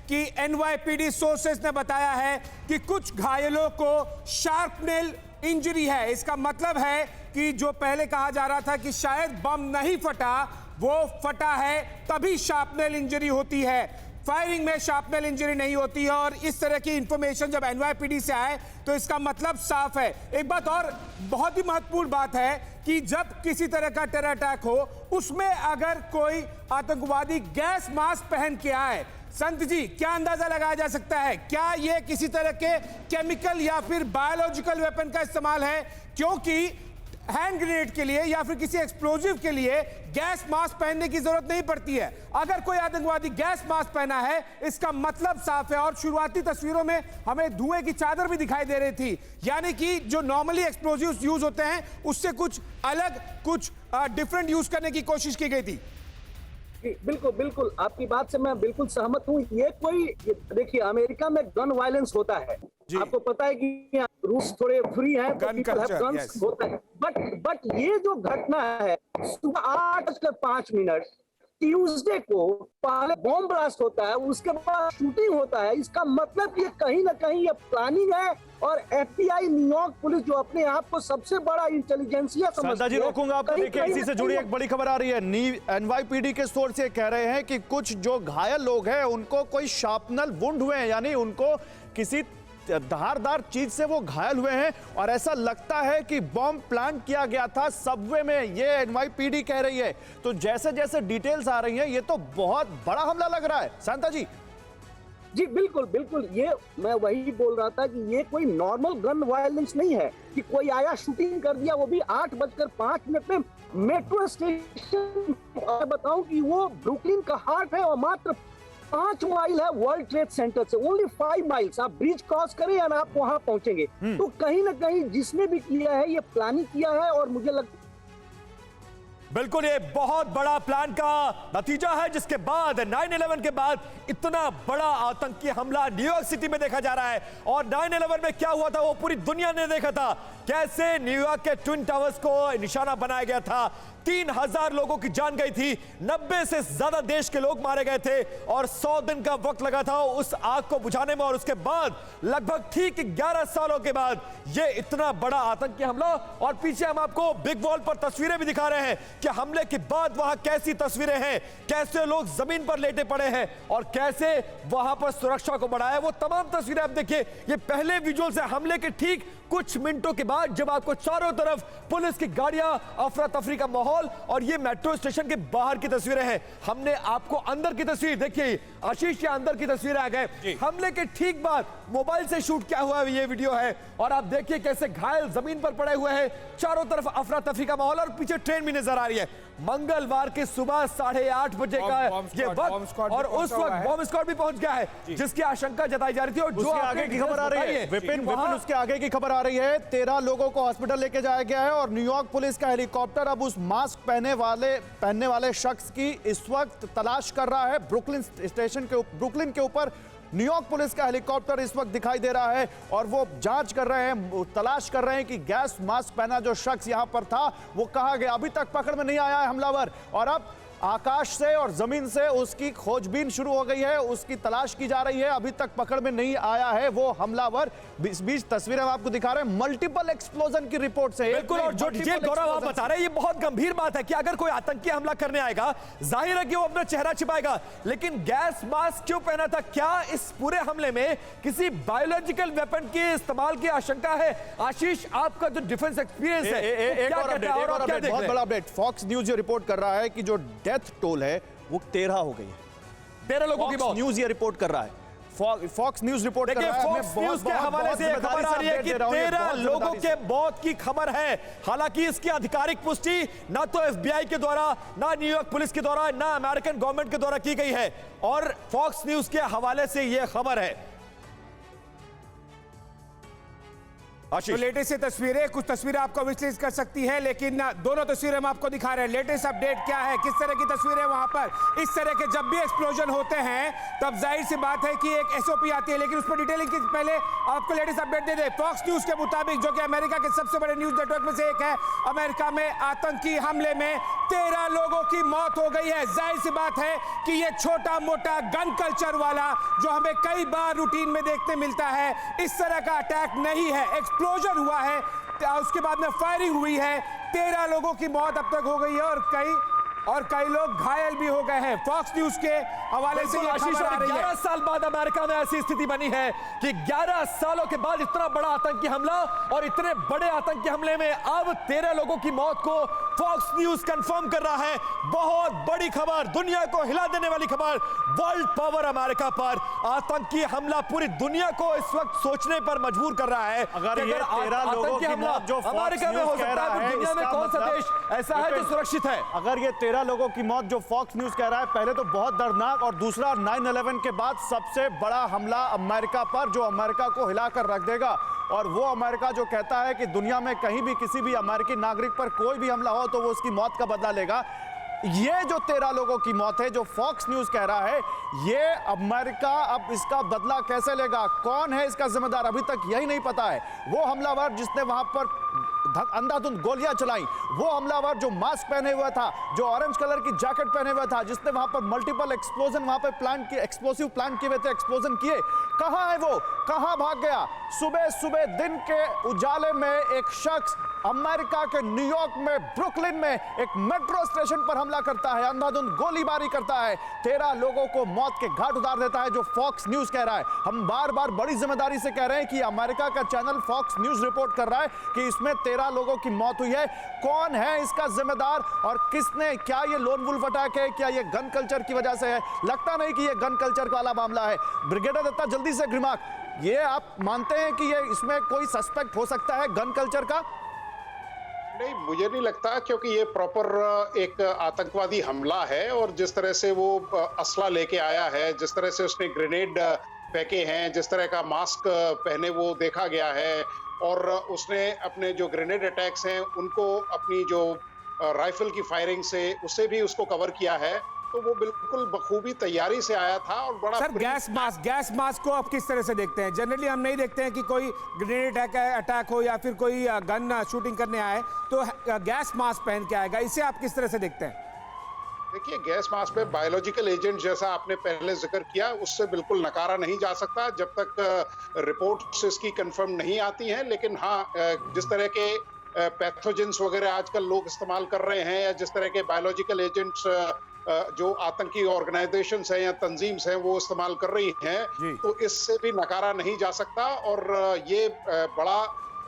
कि NYPD sources ने बताया है कि कुछ घायलों को शार्पनेल इंजरी है। इसका मतलब है कि जो पहले कहा जा रहा था कि शायद बम नहीं फटा, वो फटा है तभी शार्पनेल इंजरी होती है, फायरिंग में शार्पनेल इंजरी नहीं होती है। और इस तरह की इंफॉर्मेशन जब एनवाईपीडी से आए तो इसका मतलब साफ है। एक बात और बहुत ही महत्वपूर्ण बात है कि जब किसी तरह का टेरर अटैक हो, उसमें अगर कोई आतंकवादी गैस मास्क पहन के आए, संत जी क्या अंदाजा लगाया जा सकता है? क्या यह किसी तरह के केमिकल या फिर बायोलॉजिकल वेपन का इस्तेमाल है? क्योंकि हैंड ग्रेनेड के लिए या फिर किसी एक्सप्लोजिव के लिए गैस मास्क पहनने की जरूरत नहीं पड़ती है। अगर कोई आतंकवादी गैस मास्क पहना है, इसका मतलब साफ है। और शुरुआती तस्वीरों में हमें धुएं की चादर भी दिखाई दे रही थी, यानी कि जो नॉर्मली एक्सप्लोजिव्स यूज होते हैं उससे कुछ अलग, कुछ डिफरेंट यूज करने की कोशिश की गई थी। बिल्कुल बिल्कुल, आपकी बात से मैं बिल्कुल सहमत हूँ। ये कोई, देखिए अमेरिका में गन वायलेंस होता है, आपको पता है कि रूस थोड़े फ्री हैं, गन्स होता है। बट ये जो घटना है सुबह 8:05 ट्यूसडे को पहले बॉम्ब ब्लास्ट होता है, उसके बाद शूटिंग होता है। इसका मतलब ये कहीं ना कहीं ये प्लानिंग है। और एफबीआई, न्यूयॉर्क पुलिस जो अपने आप को सबसे बड़ा इंटेलिजेंसिया समझती है। जी रोकूंगा आपको, देखिए इसी से जुड़ी एक बड़ी खबर आ रही है। एनवाईपीडी के सोर्स ये कह रहे हैं कि कुछ जो घायल लोग हैं उनको कोई शार्पनल वुंड हुए हैं, यानी उनको किसी धारदार चीज से वो घायल हुए हैं। और ऐसा लगता है कि बॉम्ब प्लांट किया गया था सबवे में, ये एनवाईपीडी कह रही है। तो जैसे जैसे डिटेल्स आ रही हैं, ये तो बहुत बड़ा हमला लग रहा है शांता जी। जी बिल्कुल बिल्कुल, ये मैं वही बोल रहा था कि ये कोई नॉर्मल गन वायलेंस नहीं है कि कोई आया शूटिंग कर दिया, वो भी 8:05 में मेट्रो स्टेशन। बताऊं कि वो ब्रुकलिन का हार्ट है और मात्र 5 माइल है वर्ल्ड ट्रेड सेंटर से, ओनली 5 माइल्स। आप ब्रिज क्रॉस करें और आप वहां पहुंचेंगे। तो कहीं ना कहीं जिसने भी किया है ये प्लानिंग किया है। और मुझे लगता बिल्कुल ये बहुत बड़ा प्लान का नतीजा है, जिसके बाद 9/11 के बाद इतना बड़ा आतंकी हमला न्यूयॉर्क सिटी में देखा जा रहा है। और 9/11 में क्या हुआ था वो पूरी दुनिया ने देखा था, कैसे न्यूयॉर्क के ट्विन टावर्स को निशाना बनाया गया था। 3000 लोगों की जान गई थी, 90 से ज्यादा देश के लोग मारे गए थे और 100 दिन का वक्त लगा था उस आग को बुझाने में। और उसके बाद लगभग ठीक 11 सालों के बाद ये इतना बड़ा आतंकी हमला। और पीछे हम आपको बिग वॉल पर तस्वीरें भी दिखा रहे हैं कि हमले के बाद वहां कैसी तस्वीरें हैं, कैसे लोग जमीन पर लेटे पड़े हैं और कैसे वहां पर सुरक्षा को बढ़ाया। वो तमाम तस्वीरें आप देखिए, ये पहले विजुअल से हमले के ठीक कुछ मिनटों के बाद, जब आपको चारों तरफ पुलिस की गाड़ियां, अफरा तफरी का माहौल, और ये मेट्रो स्टेशन के बाहर की तस्वीरें हैं। हमने आपको अंदर की तस्वीर देखिए, आशीष ये अंदर की तस्वीर आ गए हमले के ठीक बाद मोबाइल से शूट किया हुआ ये वीडियो है। और आप देखिए कैसे घायल जमीन पर पड़े हुए हैं, चारों तरफ अफरा तफरी का माहौल और पीछे ट्रेन भी नजर आ रही है। मंगलवार के सुबह 8:30 बजे का ये वक्त, और उस वक्त बॉम्ब स्क्वाड भी पहुंच गया है, जिसकी आशंका जताई जा रही थी। और जो आगे की खबर आ रही है, विपिन उसके आगे की खबर आ रही है, 13 लोगों को हॉस्पिटल लेके जाया गया है। और न्यूयॉर्क पुलिस का हेलीकॉप्टर अब उस मास्क पहनने वाले शख्स की इस वक्त तलाश कर रहा है। ब्रुकलिन के ऊपर न्यूयॉर्क पुलिस का हेलीकॉप्टर इस वक्त दिखाई दे रहा है और वो जांच कर रहे हैं, तलाश कर रहे हैं कि गैस मास्क पहना जो शख्स यहां पर था वो कहां गया। अभी तक पकड़ में नहीं आया है हमलावर, और अब आकाश से और जमीन से उसकी खोजबीन शुरू हो गई है, उसकी तलाश की जा रही है। अभी तक पकड़ में नहीं आया है वो हमलावर। बीच तस्वीरें हम आपको दिखा रहे हैं, मल्टीपल एक्सप्लोजन की रिपोर्ट से। बिल्कुल, और जो डीजे गौरव आप बता रहे हैं, ये बहुत गंभीर बात है कि अगर कोई आतंकी हमला करने आएगा, जाहिर है कि वो अपना चेहरा छिपाएगा, लेकिन गैस मास्क क्यों पहना था? क्या इस पूरे हमले में किसी बायोलॉजिकल वेपन के इस्तेमाल की आशंका है? आशीष, आपका जो डिफेंस एक्सपीरियंस है, बहुत बड़ा अपडेट फॉक्स न्यूज ये रिपोर्ट कर रहा है कि जो डेथ टोल है वो 13 हो गई है। 13 लोगों की मौत न्यूज ये रिपोर्ट कर रहा है। फॉक्स न्यूज रिपोर्ट कर रहा है। फॉक्स न्यूज के हवाले से खबर आ रही है कि 13 लोगों के मौत की खबर है। हालांकि इसकी आधिकारिक पुष्टि ना तो एफबीआई के द्वारा, ना न्यूयॉर्क पुलिस के द्वारा, ना अमेरिकन गवर्नमेंट के द्वारा की गई है, और फॉक्स न्यूज के हवाले से यह खबर है। आशीष। तो लेटेस्ट से तस्वीरें, कुछ तस्वीरें आपको विश्लेषित कर सकती है, लेकिन दोनों तस्वीरें हम आपको दिखा रहे हैं। लेटेस्ट अपडेट क्या है, किस तरह की तस्वीरें वहां पर। इस तरह के जब भी एक्सप्लोजन होते हैं तब जाहिर सी बात है कि एक एसओपी आती है, लेकिन उस पर डिटेलिंग के पहले आपको लेटेस्ट अपडेट दे दे। फॉक्स न्यूज के मुताबिक, जो कि अमेरिका के सबसे बड़े न्यूज नेटवर्क में से एक है, अमेरिका में आतंकी हमले में 13 लोगों की मौत हो गई है। जाहिर सी बात है कि ये छोटा मोटा गन कल्चर वाला जो हमें कई बार रूटीन में देखने मिलता है, इस तरह का अटैक नहीं है। एक्सप्लोजन हुआ है, उसके बाद में फायरिंग हुई है, 13 लोगों की मौत अब तक हो गई है और कई लोग घायल भी हो गए हैं। फॉक्स न्यूज के हवाले से ये खबर आ रही है। 11 साल बाद अमेरिका में ऐसी स्थिति बनी है कि 11 सालों के बाद इतना बड़ा आतंकी हमला, और इतने बड़े आतंकी हमले में अब 13 लोगों की मौत को फॉक्स न्यूज कंफर्म कर रहा है। बहुत बड़ी खबर, दुनिया को हिला देने वाली खबर। वर्ल्ड पावर अमेरिका पर आतंकी हमला पूरी दुनिया को इस वक्त सोचने पर मजबूर कर रहा है। अगर ये 13 लोगों की मौत जो अमेरिका में हो सकता है, दुनिया में कौन सा देश ऐसा है जो सुरक्षित है? अगर ये 13 लोगों की मौत जो फॉक्स न्यूज कह रहा है, पहले तो बहुत दर्दनाक, और दूसरा 9/11 के बाद सबसे बड़ा हमला अमेरिका पर, जो अमेरिका को हिलाकर रख देगा। और वो अमेरिका जो कहता है कि दुनिया में कहीं भी किसी भी अमेरिकी नागरिक पर कोई भी हमला हो तो वो उसकी मौत का बदला लेगा। ये जो 13 लोगों की मौत है, जो फॉक्स न्यूज कह रहा है, ये अमेरिका अब इसका बदला कैसे लेगा, कौन है इसका जिम्मेदार, अभी तक यही नहीं पता है। वो हमलावर जिसने वहां पर अंधाधुंध गोलियां चलाई, वो हमलावर जो मास्क पहने हुआ था, जो ऑरेंज कलर की जैकेट पहने हुआ था, जिसने वहां पर मल्टीपल एक्सप्लोजन वहां पर प्लान किए, एक्सप्लोसिव प्लान किए हुए थे, एक्सप्लोजन किए, कहां है वो, कहां भाग गया? सुबह सुबह दिन के उजाले में एक शख्स अमेरिका के न्यूयॉर्क में, ब्रुकलिन में एक मेट्रो स्टेशन पर हमला करता है, अंधाधुंध गोलीबारी करता है, 13 लोगों को मौत के घाट उतार देता है, जो फॉक्स न्यूज कह रहा है। हम बार बार बड़ी जिम्मेदारी से कह रहे हैं कि अमेरिका का चैनल फॉक्स न्यूज रिपोर्ट कर रहा है कि इसमें 13 लोगों की मौत हुई है। कौन है इसका जिम्मेदार और किसने, क्या ये लोन वुल्फ अटैक है, क्या ये गन कल्चर की वजह से है? लगता नहीं कि ये गन कल्चर वाला मामला है। ब्रिगेडियर दत्ता, जल्दी से ग्रिमाक, ये आप मानते हैं कि ये इसमें कोई सस्पेक्ट हो सकता है गन कल्चर का? नहीं, मुझे नहीं लगता, क्योंकि ये प्रॉपर एक आतंकवादी हमला है, और जिस तरह से वो असला लेके आया है, जिस तरह से उसने ग्रेनेड फेंके हैं, जिस तरह का मास्क पहने वो देखा गया है, और उसने अपने जो ग्रेनेड अटैक्स हैं उनको अपनी जो राइफल की फायरिंग से उससे भी उसको कवर किया है, तो वो बिल्कुल बखूबी तैयारी से आया था। और बड़ा सर, गैस मास्क को आप किस तरह से देखते हैं? जनरली हम नहीं देखते हैं कि कोई ग्रेनेड अटैक हो या फिर कोई गन शूटिंग करने आए तो गैस मास्क पहन के आएगा, इसे आप किस तरह से देखते हैं? देखिए, गैस मास्क में बायोलॉजिकल एजेंट, जैसा आपने पहले जिक्र किया, उससे बिल्कुल नकारा नहीं जा सकता जब तक रिपोर्ट्स इसकी कंफर्म नहीं आती हैं। लेकिन हाँ, जिस तरह के पैथोजेंस वगैरह आजकल लोग इस्तेमाल कर रहे हैं, या जिस तरह के बायोलॉजिकल एजेंट्स जो आतंकी ऑर्गेनाइजेशंस हैं या तंजीम्स हैं वो इस्तेमाल कर रही हैं, तो इससे भी नकारा नहीं जा सकता। और ये बड़ा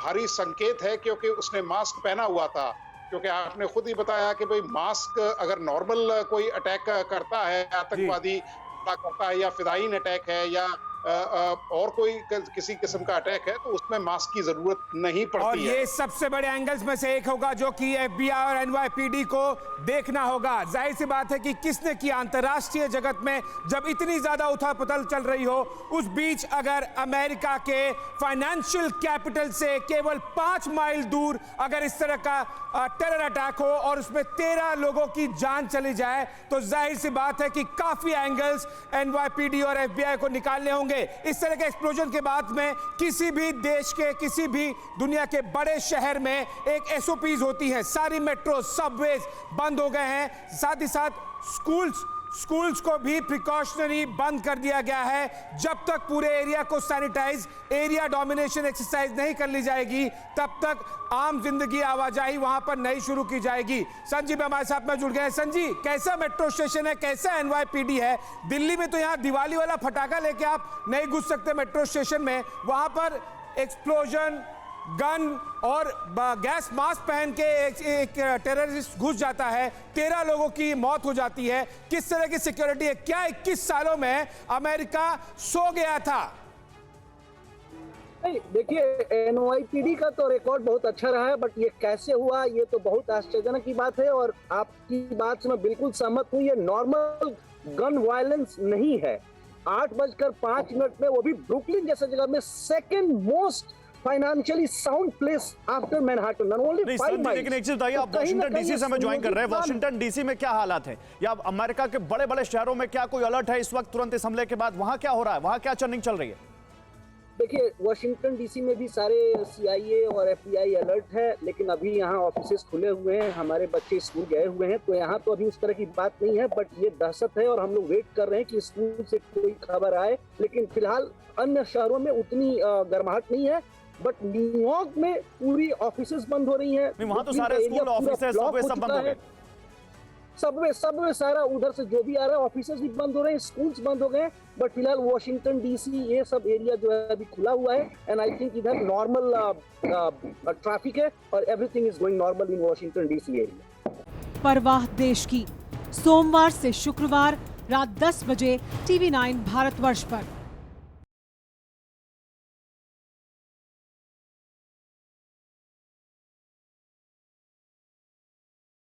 भारी संकेत है, क्योंकि उसने मास्क पहना हुआ था। क्योंकि आपने खुद ही बताया कि भाई, मास्क अगर नॉर्मल कोई अटैक करता है, आतंकवादी करता है, या फिदायीन अटैक है, या और कोई किसी किस्म का अटैक है, तो उसमें मास्क की जरूरत नहीं पड़ती है। और ये सबसे बड़े एंगल्स में से एक होगा जो कि FBI और NYPD को देखना होगा। जाहिर सी बात है कि किसने किया, अंतर्राष्ट्रीय जगत में जब इतनी ज्यादा उथल-पुथल चल रही हो, उस बीच अगर अमेरिका के फाइनेंशियल कैपिटल से केवल 5 माइल दूर अगर इस तरह का टेरर अटैक हो और उसमें 13 लोगों की जान चली जाए, तो जाहिर सी बात है कि काफी एंगल्स NYPD और FBI को निकालने होंगे। इस तरह के एक्सप्लोजन के बाद में किसी भी देश के, किसी भी दुनिया के बड़े शहर में एक SOPs होती हैं। सारी मेट्रो, सबवेज बंद हो गए हैं, साथ ही साथ स्कूल्स को भी प्रिकॉशनरी बंद कर दिया गया है। जब तक पूरे एरिया को सैनिटाइज, एरिया डोमिनेशन एक्सरसाइज नहीं कर ली जाएगी, तब तक आम जिंदगी, आवाजाही वहां पर नहीं शुरू की जाएगी। संजीव हमारे साथ में जुड़ गए हैं। संजीव, कैसा मेट्रो स्टेशन है, कैसा NYPD है? दिल्ली में तो यहाँ दिवाली वाला फटाका लेके आप नहीं घुस सकते मेट्रो स्टेशन में, वहां पर एक्सप्लोजन, गन और गैस मास्क पहन के एक टेररिस्ट घुस जाता है, 13 लोगों की मौत हो जाती है। किस तरह की सिक्योरिटी है? क्या 21 सालों में अमेरिका सो गया था? नहीं, देखिए, NYPD का तो रिकॉर्ड बहुत अच्छा रहा है, बट ये कैसे हुआ, ये तो बहुत आश्चर्यजनक की बात है। और आपकी बात से मैं बिल्कुल सहमत हूँ, ये नॉर्मल गन वायलेंस नहीं है। 8:05 में, वो भी ब्रुकलिन जैसे जगह में, second most financially sound place after Manhattan, not only नहीं 5 सर जी, माइल्स। लेकिन एक चीज बताइए, आप वॉशिंगटन डीसी से हमें ज्वाइन कर रहे हैं, वॉशिंगटन डीसी में क्या हालात है, या अमेरिका के बड़े बड़े शहरों में क्या कोई अलर्ट है इस वक्त तुरंत इस हमले के बाद? वहां क्या हो रहा है, वहां क्या चर्निंग चल रही है? देखिए, वॉशिंगटन डीसी में भी सारे CIA और FBI अलर्ट है, लेकिन अभी यहाँ ऑफिसेस खुले हुए हैं, हमारे बच्चे स्कूल गए हुए हैं, तो यहाँ तो अभी उस तरह की बात नहीं है। बट ये दहशत है और हम लोग वेट कर रहे हैं कि स्कूल से कोई खबर आए। लेकिन फिलहाल अन्य शहरों में उतनी गर्माहट नहीं है, बट न्यूयॉर्क में पूरी ऑफिसेस बंद हो रही हैं। वहां तो सारे स्कूल, ऑफिसेस, सबवे सब बंद हो गए। सबवे सारा उधर से जो भी आ रहा है, ऑफिसेस भी बंद हो रहे हैं, स्कूल्स बंद हो गए। बट फिलहाल वॉशिंगटन डीसी ये सब एरिया जो है अभी खुला हुआ है, एंड आई थिंक इधर नॉर्मल ट्रैफिक है और everything is going normal in Washington DC area. परवाह देश की, सोमवार से शुक्रवार रात 10 बजे TV9 भारतवर्ष पर।